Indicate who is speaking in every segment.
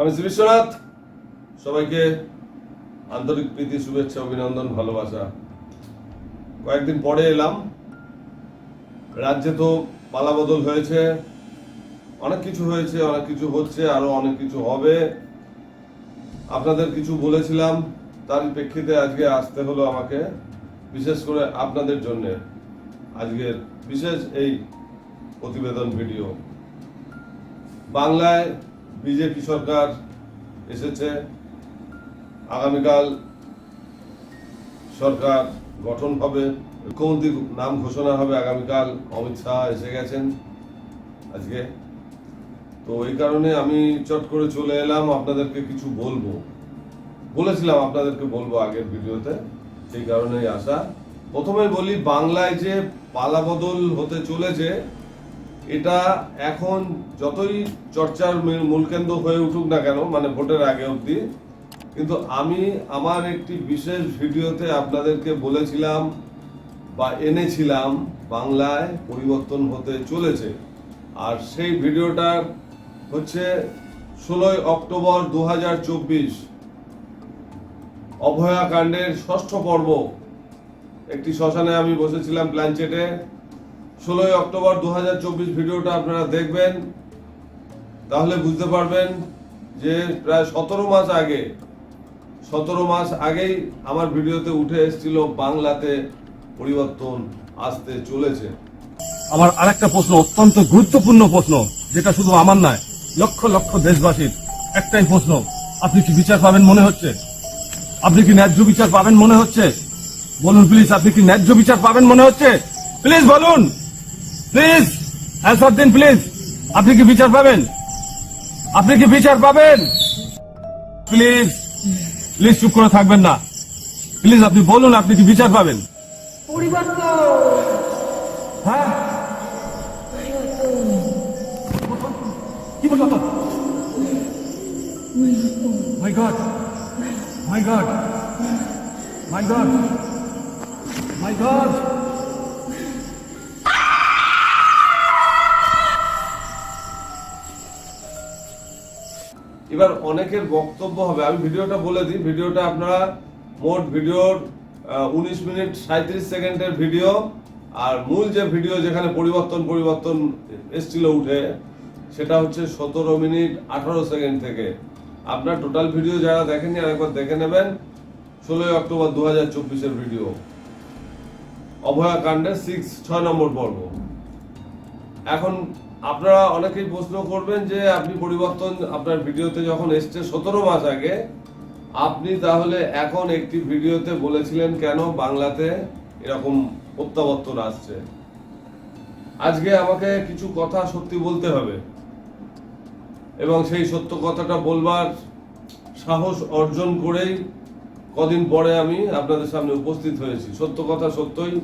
Speaker 1: আমি শ্রী বিশ্বনাথ, সবাইকে আন্তরিক প্রীতি, শুভেচ্ছা, অভিনন্দন, ভালোবাসা। কয়েকদিন পরে এলাম। রাজ্যে তো পালাবদল হয়েছে, অনেক কিছু হয়েছে, অনেক কিছু হচ্ছে, আরো অনেক কিছু হবে। আপনাদের কিছু বলেছিলাম, তার প্রেক্ষিতে আজকে আসতে হলো আমাকে, বিশেষ করে আপনাদের জন্য আজকের বিশেষ এই প্রতিবেদন ভিডিও। বাংলায় বিজেপি সরকার এসেছে, আগামীকাল সরকার গঠন হবে, মুখ্যমন্ত্রীর নাম ঘোষণা হবে আগামীকাল। অমিত শাহ এসে গেছেন আজকে। তো এই কারণে আমি চট করে চলে এলাম, আপনাদেরকে কিছু বলেছিলাম আপনাদেরকে বলবো আগের ভিডিওতে, সেই কারণেই আসা। প্রথমে বলি, বাংলায় যে পালাবদল হতে চলেছে, এটা এখন যতই চর্চার মূল কেন্দ্র হয়ে উঠুক না কেন, মানে ভোটের আগে অবধি, কিন্তু আমি আমার একটি বিশেষ ভিডিওতে আপনাদেরকে বলেছিলাম বা এনেছিলাম বাংলায় পরিবর্তন হতে চলেছে। আর সেই ভিডিওটা হচ্ছে 16 অক্টোবর 2024 অভয়াকাণ্ডের 6ষ্ঠ পর্ব। একটি শ্মশানে আমি বসেছিলাম প্ল্যানচেটে। 16 অক্টোবর 2024 ভিডিওটা আপনারা দেখবেন, তাহলে বুঝতে পারবেন যে প্রায় 17 মাস আগেই আমার ভিডিওতে উঠে এসেছিল বাংলাতে পরিবর্তন আসতে চলেছে।
Speaker 2: আমার আরেকটা প্রশ্ন, অত্যন্ত গুরুত্বপূর্ণ প্রশ্ন, যেটা শুধু আমার নয়, লক্ষ লক্ষ দেশবাসীর একটাই প্রশ্ন। আপনি কি বিচার পাবেন মনে হচ্ছে? আপনি কি ন্যায্য বিচার পাবেন মনে হচ্ছে? বলুন প্লিজ, আপনি কি ন্যায্য বিচার পাবেন মনে হচ্ছে? প্লিজ বলুন, প্লিজ অ্যান্সার দিন প্লিজ। আপনি কি বিচার পাবেন? আপনি কি বিচার পাবেন? প্লিজ প্লিজ চুপ করে থাকবেন না, প্লিজ আপনি বলুন, আপনি কি বিচার পাবেন? হ্যাঁ, কি পরিবর্তন? My God, my God, my God, my God.
Speaker 1: এবার অনেকের বক্তব্য হবে, আমি ভিডিওটা বলে দিই। ভিডিওটা আপনারা মোট ভিডিওর 19 মিনিট 37 সেকেন্ডের ভিডিও, আর মূল যে ভিডিও যেখানে পরিবর্তন এসছিল উঠে, সেটা হচ্ছে 17 মিনিট 18 সেকেন্ড থেকে। আপনার টোটাল ভিডিও যারা দেখেননি আরেকবার দেখে নেবেন। 16 অক্টোবর 2024 ভিডিও, অভয়াকাণ্ডের 6 নম্বর পর্ব। এখন আপনারা অনেকেই প্রশ্ন করবেন যে আপনি পরিবর্তন আপনার ভিডিওতে যখন এসছে 17 মাস আগে, আপনি তাহলে এখন একটি ভিডিওতে বলেছিলেন কেন বাংলাতে এরকম প্রত্যাবর্তন আসছে? আজকে আমাকে কিছু কথা সত্যি বলতে হবে, এবং সেই সত্য কথাটা বলবার সাহস অর্জন করেই কদিন পরে আমি আপনাদের সামনে উপস্থিত হয়েছি। সত্য কথা সত্যই,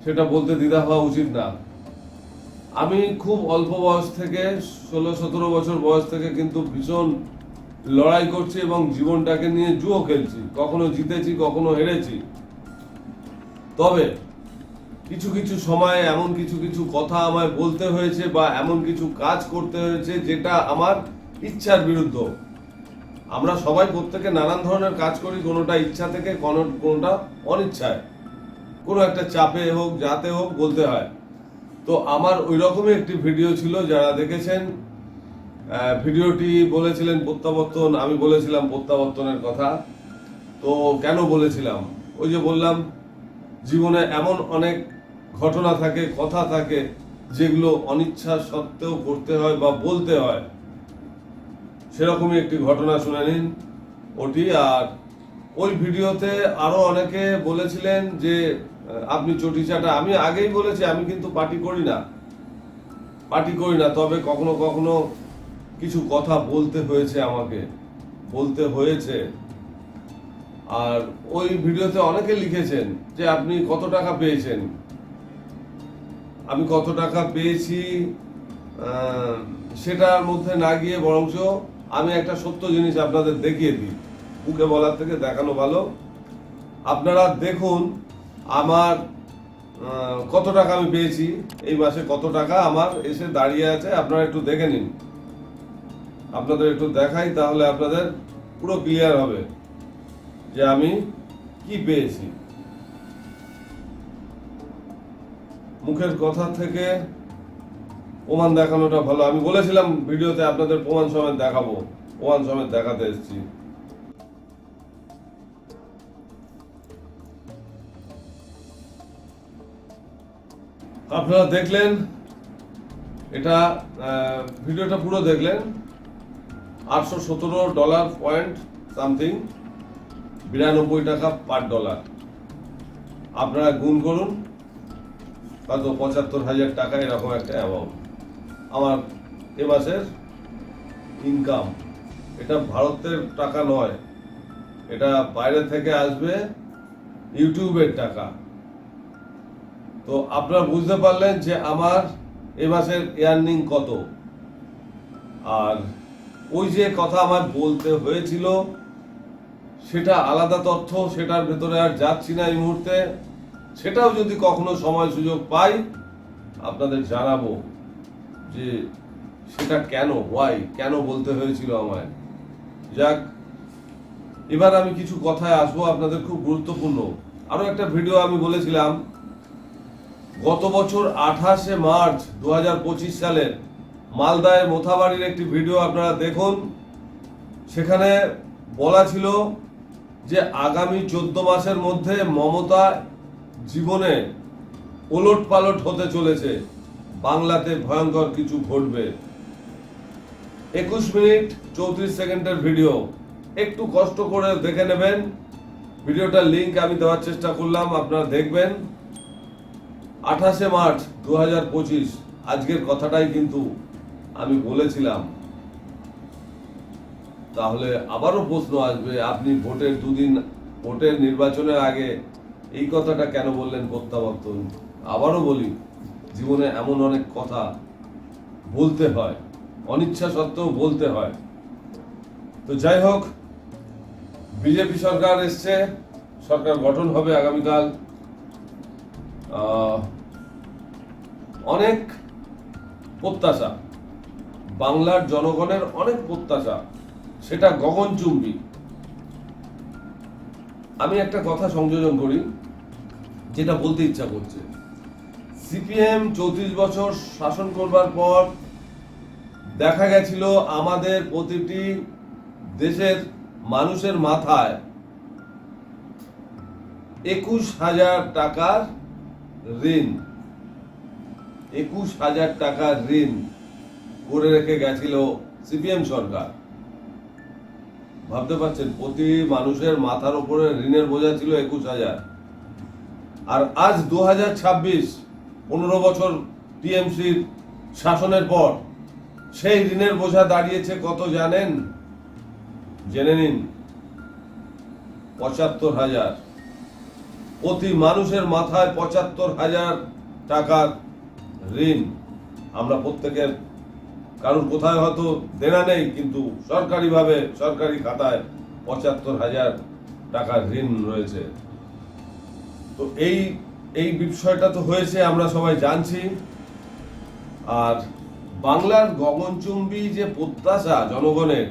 Speaker 1: সেটা বলতে দ্বিধা হওয়া উচিত না। আমি খুব অল্প বয়স থেকে, 16-17 বছর বয়স থেকে কিন্তু ভীষণ লড়াই করছি এবং জীবনটাকে নিয়ে জুয়ো খেলছি। কখনো জিতেছি, কখনো হেরেছি। তবে কিছু কিছু সময়ে এমন কিছু কথা আমায় বলতে হয়েছে বা এমন কিছু কাজ করতে হয়েছে যেটা আমার ইচ্ছার বিরুদ্ধ। আমরা সবাই প্রত্যেকে নানান ধরনের কাজ করি, কোনোটা ইচ্ছা থেকে, কোনোটা অনিচ্ছায়, কোনো একটা চাপে হোক, যাতে হোক, বলতে হয়। তো আমার ওই রকমই একটি ভিডিও ছিল, যারা দেখেছেন ভিডিওটি বলেছিলেন প্রত্যাবর্তন। আমি বলেছিলাম প্রত্যাবর্তনের কথা। তো কেন বলেছিলাম? ওই যে বললাম, জীবনে এমন অনেক ঘটনা থাকে, কথা থাকে, যেগুলো অনিচ্ছা সত্ত্বেও করতে হয় বা বলতে হয়। সেরকমই একটি ঘটনা শুনে নিন ওটি। আর ওই ভিডিওতে আরো অনেকে বলেছিলেন যে আপনি চটি চাটা। আমি আগেই বলেছি, আমি কিন্তু পার্টি করি না। তবে কখনো কখনো কিছু কথা বলতে হয়েছে, আমাকে বলতে হয়েছে। আর ওই ভিডিওতে অনেকে লিখেছেন যে আপনি কত টাকা পেয়েছেন। আমি কত টাকা পেয়েছি সেটার মধ্যে না গিয়ে বরঞ্চ আমি একটা সত্য জিনিস আপনাদের দেখিয়ে দিই। মুখে বলার থেকে দেখানো ভালো। আপনারা দেখুন আমার কত টাকা আমি পেয়েছি, এই মাসে কত টাকা আমার এসে দাঁড়িয়ে আছে, আপনারা একটু দেখে নিন। আপনাদের একটু দেখাই, তাহলে আপনাদের পুরো ক্লিয়ার হবে যে আমি কি পেয়েছি। মুখের কথা থেকে প্রমাণ দেখানোটা ভালো। আমি বলেছিলাম ভিডিওতে আপনাদের প্রমাণ সমেত দেখাবো, প্রমাণ সমেত দেখাতে এসেছি। আপনারা দেখলেন এটা, ভিডিওটা পুরো দেখলেন। $817 পয়েন্ট সামথিং, 92 টাকা পার ডলার। আপনারা গুণ করুন, কত 75,000 টাকা এরকম একটা অ্যামাউন্ট আমার এ মাসের ইনকাম। এটা ভারতের টাকা নয়, এটা বাইরে থেকে আসবে, ইউটিউবের টাকা। তো আপনারা বুঝতে পারলেন যে আমার এ মাসের ইয়ার্নিং কত। আর ওই যে কথা আমার বলতে হয়েছিল সেটা আলাদা তথ্য, সেটার ভেতরে আর যাচ্ছি না এই মুহূর্তে। সেটাও যদি কখনো সময় সুযোগ পাই আপনাদের জানাবো যে সেটা কেন, কেন বলতে হয়েছিল আমায়। যাক, এবার আমি কিছু কথায় আসবো আপনাদের, খুব গুরুত্বপূর্ণ। আরো একটা ভিডিও আমি বলেছিলাম গত বছর 28শে মার্চ 2025 সালের মালদায় মোথাবাড়ির একটি ভিডিও আপনারা দেখুন। সেখানে বলা ছিল যে আগামী 14 মাসের মধ্যে মমতা জীবনে ওলট পালট হতে চলেছে, বাংলাতে ভয়ঙ্কর কিছু ঘটবে। 21 মিনিট 34 সেকেন্ডের ভিডিও, একটু কষ্ট করে দেখে নেবেন। ভিডিওটার লিংক আমি দেওয়ার চেষ্টা করলাম, আপনারা দেখবেন। 28শে মার্চ 2025 আজকের কথাটাই কিন্তু আমি বলেছিলাম। তাহলে আবারও প্রশ্ন আসবে, আপনি ভোটের দুদিন, ভোটের নির্বাচনের আগে এই কথাটা কেন বললেন প্রত্যাবর্তন? আবারও বলি, জীবনে এমন অনেক কথা বলতে হয়, অনিচ্ছা সত্ত্বেও বলতে হয়। তো যাই হোক, বিজেপি সরকার এসছে, সরকার গঠন হবে আগামীকাল। অনেক প্রত্যাশা, বাংলার জনগণের অনেক প্রত্যাশা, সেটা গগনচুম্বী। আমি একটা কথা সংযোজন করি, যেটা বলতে ইচ্ছা করছে। সিপিএম 34 বছর শাসন করবার পর দেখা গেছিল আমাদের প্রতিটি দেশের মানুষের মাথায় 21,000 টাকার ঋণ, 21,000 টাকার ঋণ করে রেখে গেছিল সিপিএম সরকার। ভাবতে পারছেন, প্রতি মানুষের মাথার উপরে ঋণের বোঝা ছিল 21,000। আর আজ 2026, 15 বছর টিএমসির শাসনের পর সেই ঋণের বোঝা দাঁড়িয়েছে কত জানেন? জেনে নিন, 75,000। প্রতি মানুষের মাথায় 75,000 টাকার ঋণ। আমরা প্রত্যেকের, কারণ কোথায় হয়তো দেনা নেই, কিন্তু সরকারিভাবে সরকারি খাতায় 75,000 টাকার ঋণ রয়েছে। তো এই বিষয়টা তো হয়েছে, আমরা সবাই জানছি। আর বাংলার গগনচুম্বী যে প্রত্যাশা জনগণের,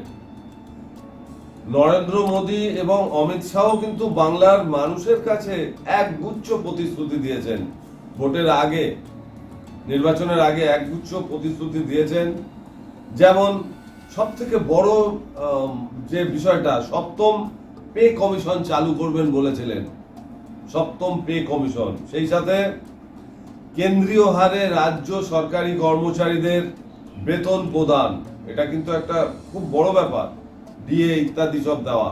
Speaker 1: নরেন্দ্র মোদী এবং অমিত শাহ কিন্তু বাংলার মানুষের কাছে একগুচ্ছ প্রতিশ্রুতি দিয়েছেন। ভোটের আগে, নির্বাচনের আগে একগুচ্ছ প্রতিশ্রুতি দিয়েছেন। যেমন সব থেকে বড় যে বিষয়টা, 7ম পে কমিশন চালু করবেন বলেছিলেন। 7ম পে কমিশন, সেই সাথে কেন্দ্রীয় হারে রাজ্য সরকারি কর্মচারীদের বেতন প্রদান, এটা কিন্তু একটা খুব বড় ব্যাপার, ডিএ ইত্যাদি সব দেওয়া।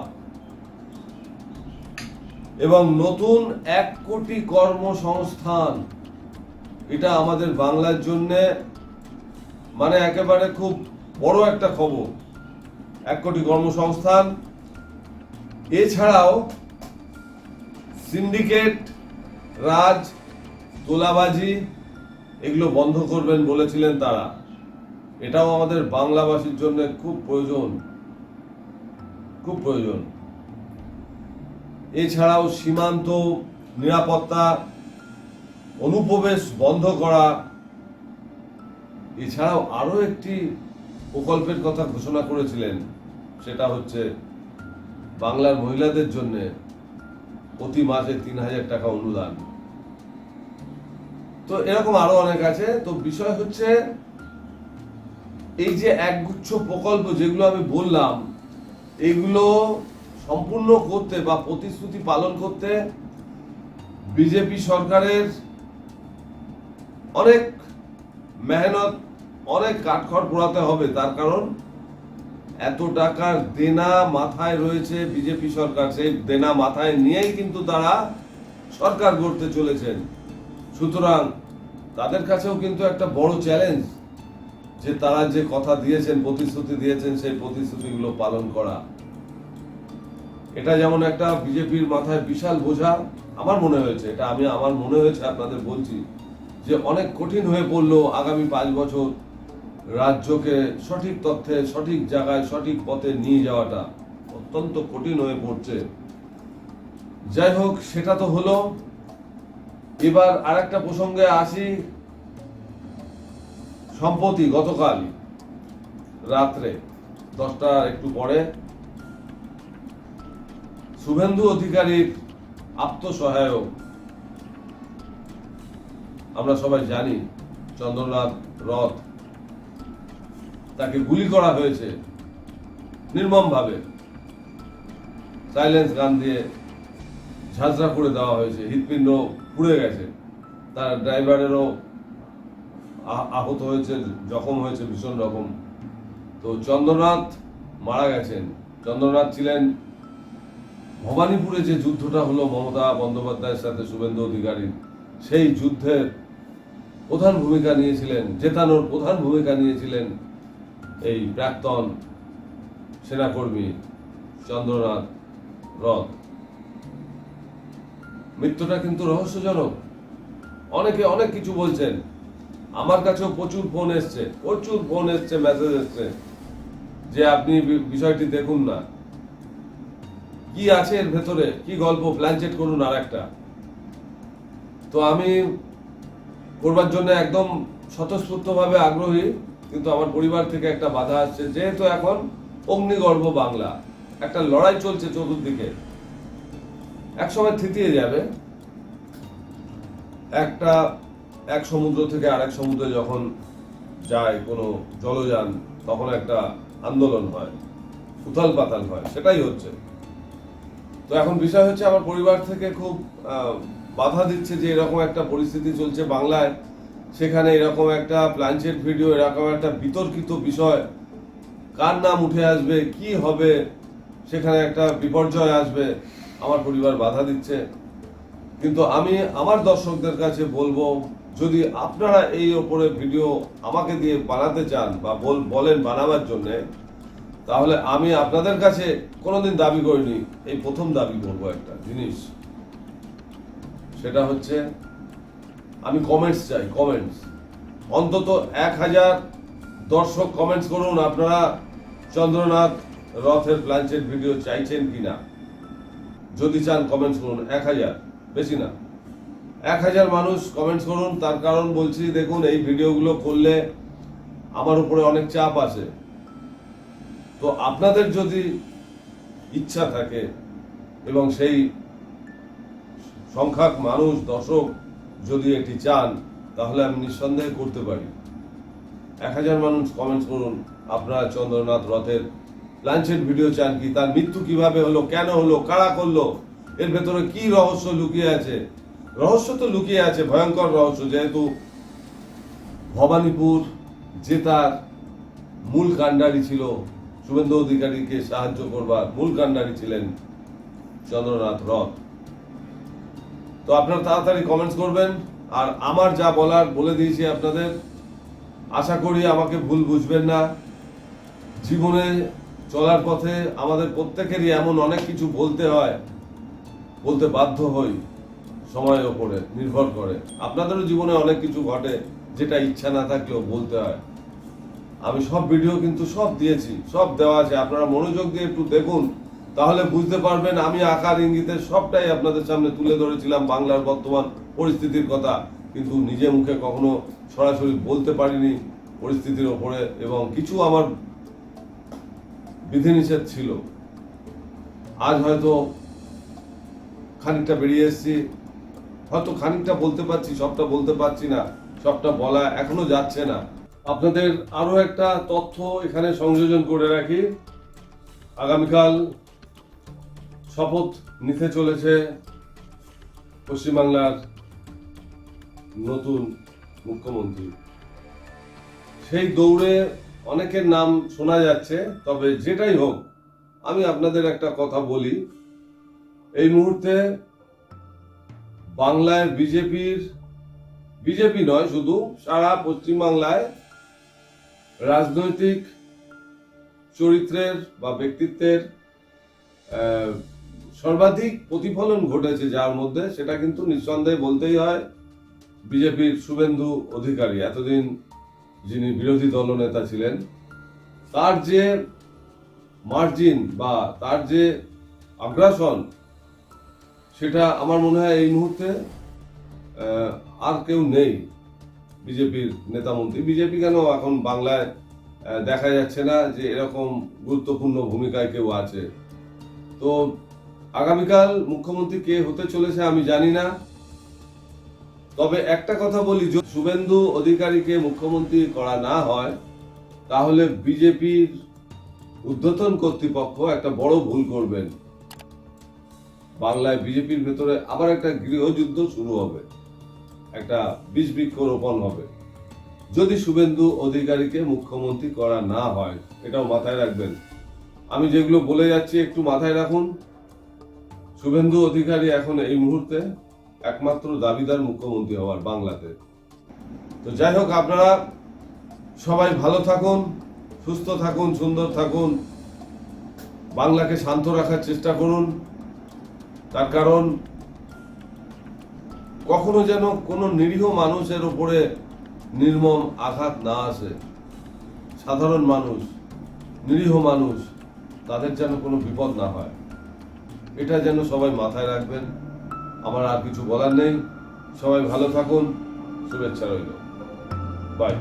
Speaker 1: এবং নতুন 1 কোটি কর্মসংস্থান, এটা আমাদের বাংলার জন্য মানে একেবারে খুব বড় একটা খবর। 1 কোটি কর্মসংস্থান। এছাড়াও সিন্ডিকেট রাজ, তোলাবাজি, এগুলো বন্ধ করবেন বলেছিলেন তারা। এটাও আমাদের বাংলাবাসীর জন্য খুব প্রয়োজন, খুব প্রয়োজন। এছাড়াও সীমান্ত নিরাপত্তা, অনুপ্রবেশ বন্ধ করা। এছাড়াও আরো একটি প্রকল্পের কথা ঘোষণা করেছিলেন, সেটা হচ্ছে বাংলার মহিলাদের জন্য প্রতি মাসে 3,000 টাকা অনুদান। তো এরকম আরো অনেক আছে। তো বিষয় হচ্ছে এই যে একগুচ্ছ প্রকল্প যেগুলো আমি বললাম, এগুলো সম্পূর্ণ করতে বা প্রতিশ্রুতি পালন করতে বিজেপি সরকারের অনেক মেহনত, অনেক কাঠখড় পোড়াতে হবে। তার কারণ এত টাকার দেনা মাথায় রয়েছে বিজেপি সরকার, সেই দেনা মাথায় নিয়েই কিন্তু তারা সরকার গড়তে চলেছেন। সুতরাং তাদের কাছেও কিন্তু একটা বড় চ্যালেঞ্জ যে তারা যে কথা দিয়েছেন, প্রতিশ্রুতি দিয়েছেন, সেই প্রতিশ্রুতিগুলো পালন করা। এটা যেমন একটা বিজেপির মাথায় বিশাল বোঝা আমার মনে হয়েছে, এটা আমার মনে হয়েছে আপনাদের বলছি, যে অনেক কঠিন হয়ে পড়লো আগামী 5 বছর রাজ্যকে সঠিক তথ্যে, সঠিক জায়গায়, সঠিক পথে নিয়ে যাওয়াটা অত্যন্ত কঠিন হয়ে পড়ছে। যাই হোক, সেটা তো হলো। এবার আরেকটা প্রসঙ্গে আসি। সম্প্রতি গতকাল রাত্রে 10টার একটু পরে শুভেন্দু অধিকারীর আত্মসহায়ক, আমরা সবাই জানি, চন্দ্রনাথ রথ, তাকে গুলি করা হয়েছে নির্মমভাবে। সাইলেন্স গান দিয়ে ঝাঁঝরা করে দেওয়া হয়েছে, হৃৎপিণ্ড পুড়ে গেছে, তার ড্রাইভারেরও আহত হয়েছে, জখম হয়েছে ভীষণ রকম। তো চন্দ্রনাথ মারা গেছেন। চন্দ্রনাথ ছিলেন ভবানীপুরে যে যুদ্ধটা হলো মমতা বন্দ্যোপাধ্যায়ের সাথে শুভেন্দু অধিকারী, সেই যুদ্ধের প্রধান ভূমিকা নিয়েছিলেন, জেতানোর প্রধান ভূমিকা নিয়েছিলেন এই প্রাক্তন সেনাকর্মী চন্দ্রনাথ রথ। মৃত্যুটা কিন্তু রহস্যজনক। অনেকে অনেক কিছু বলছেন, আমার কাছেও প্রচুর ফোন এসছে, মেসেজ এসছে যে আপনি বিষয়টি দেখুন না, কি আছে এর ভেতরে, কি গল্প, প্ল্যানচেট করুন আর একটা। তো আমি করবার জন্য একদম স্বতঃস্ফূর্তভাবে আগ্রহী, কিন্তু আমার পরিবার থেকে একটা বাধা আসছে, যেহেতু এখন অগ্নিগর্ভ বাংলা, একটা লড়াই চলছে চতুর্দিকে, একসময় থিতিয়ে যাবে। এক সমুদ্র থেকে আরেক সমুদ্রে যখন যায় কোনো জলযান, তখন একটা আন্দোলন হয়, উথাল পাতাল হয়, সেটাই হচ্ছে। তো এখন বিষয় হচ্ছে আমার পরিবার থেকে খুব বাধা দিচ্ছে যে এরকম একটা পরিস্থিতি চলছে বাংলায়, সেখানে এরকম একটা প্ল্যানচেট ভিডিও, এরকম একটা বিতর্কিত বিষয়, কার নাম উঠে আসবে, কি হবে, সেখানে একটা বিপর্যয় আসবে, আমার পরিবার বাধা দিচ্ছে। কিন্তু আমি আমার দর্শকদের কাছে বলবো, যদি আপনারা এই ওপরে ভিডিও আমাকে দিয়ে বানাতে চান বা বলেন বানাবার জন্য, তাহলে আমি আপনাদের কাছে কোনোদিন দাবি করিনি, এই প্রথম দাবি করবো একটা জিনিস। সেটা হচ্ছে আমি কমেন্টস চাই, কমেন্টস অন্তত 1000 দর্শক কমেন্টস করুন আপনারা চন্দ্রনাথ রথের প্ল্যানচেট ভিডিও চাইছেন কিনা। যদি চান কমেন্টস করুন, 1000, বেশি না, 1000 মানুষ কমেন্টস করুন। তার কারণ বলছি, দেখুন এই ভিডিওগুলো করলে আমার উপরে অনেক চাপ আছে। তো আপনাদের যদি ইচ্ছা থাকে এবং সেই সংখ্যক মানুষ, দর্শক যদি এটি চান, তাহলে আমি নিঃসন্দেহে করতে পারি। 1000 মানুষ কমেন্টস করুন আপনারা চন্দ্রনাথ রথের প্ল্যানচেট ভিডিও চান কি, তার মৃত্যু কিভাবে হলো, কেন হলো, কারা করলো, এর ভেতরে কি রহস্য লুকিয়ে আছে। রহস্য তো লুকিয়ে আছে, ভয়ঙ্কর রহস্য, যেহেতু ভবানীপুর জেতার মূল কাণ্ডারি ছিল, শুভেন্দু অধিকারীকে সাহায্য করবার মূল কাণ্ডারি ছিলেন চন্দ্রনাথ রথ। তো আপনারা তাড়াতাড়ি কমেন্টস করবেন, আর আমার যা বলার বলে দিয়েছি আপনাদের। আশা করি আমাকে ভুল বুঝবেন না। জীবনে চলার পথে আমাদের প্রত্যেকেরই এমন অনেক কিছু বলতে হয়, বলতে বাধ্য হই, সময়ের ওপরে নির্ভর করে। আপনাদেরও জীবনে অনেক কিছু ঘটে যেটা ইচ্ছা না থাকলেও বলতে হয়। আমি সব ভিডিও কিন্তু সব দিয়েছি, সব দেওয়া আছে, আপনারা মনোযোগ দিয়ে একটু দেখুন, তাহলে বুঝতে পারবেন। আমি আকার ইঙ্গিতে সবটাই আপনাদের সামনে তুলে ধরেছিলাম বাংলার বর্তমান পরিস্থিতির কথা, কিন্তু নিজে মুখে কখনো সরাসরি বলতে পারিনি, পরিস্থিতির ওপরে, এবং কিছু আমার বিধিনিষেধ ছিল। আজ হয়তো খানিকটা বেরিয়ে এসেছি, হয়তো খানিকটা বলতে পারছি, সবটা বলতে পারছি না, সবটা বলা এখনো যাচ্ছে না। আপনাদের আরো একটা তথ্য এখানে সংযোজন করে রাখি। আগামীকাল শপথ নিতে চলেছে পশ্চিমবাংলার নতুন মুখ্যমন্ত্রী। সেই দৌড়ে অনেকের নাম শোনা যাচ্ছে, তবে যেটাই হোক আমি আপনাদের একটা কথা বলি, এই মুহূর্তে বাংলায় বিজেপি নয়, শুধু সারা পশ্চিমবাংলায় রাজনৈতিক চরিত্রের বা ব্যক্তিত্বের সর্বাধিক প্রতিফলন ঘটেছে, যার মধ্যে সেটা কিন্তু নিঃসন্দেহে বলতেই হয় বিজেপির শুভেন্দু অধিকারী। এতদিন যিনি বিরোধী দলনেতা ছিলেন, তার যে মার্জিন বা তার যে আগ্রাসন, সেটা আমার মনে হয় এই মুহূর্তে আর কেউ নেই বিজেপির নেতামন্ত্রী। বিজেপি কেন এখন বাংলায় দেখা যাচ্ছে না যে এরকম গুরুত্বপূর্ণ ভূমিকায় কেউ আছে। তো আগামীকাল মুখ্যমন্ত্রী কে হতে চলেছে আমি জানি না, তবে একটা কথা বলি, যদি শুভেন্দু অধিকারীকে মুখ্যমন্ত্রী করা না হয়, তাহলে বিজেপির ঊর্ধ্বতন কর্তৃপক্ষ একটা বড় ভুল করবেন। বাংলায় বিজেপির ভেতরে আবার একটা গৃহযুদ্ধ শুরু হবে, একটা বীজ বৃক্ষরোপণ হবে, যদি শুভেন্দু অধিকারীকে মুখ্যমন্ত্রী করা না হয়। এটাও মাথায় রাখবেন। আমি যেগুলো বলে যাচ্ছি একটু মাথায় রাখুন। শুভেন্দু অধিকারী এখন এই মুহূর্তে একমাত্র দাবিদার মুখ্যমন্ত্রী হওয়ার বাংলাতে। তো যাই হোক, আপনারা সবাই ভালো থাকুন, সুস্থ থাকুন, সুন্দর থাকুন, বাংলাকে শান্ত রাখার চেষ্টা করুন। তার কারণ কখনো যেন কোনো নিরীহ মানুষের উপরে নির্মম আঘাত না আসে। সাধারণ মানুষ, নিরীহ মানুষ, তাদের যেন কোনো বিপদ না হয়, এটা যেন সবাই মাথায় রাখবেন। আমার আর কিছু বলার নেই। সবাই ভালো থাকুন, শুভেচ্ছা রইল। বাই।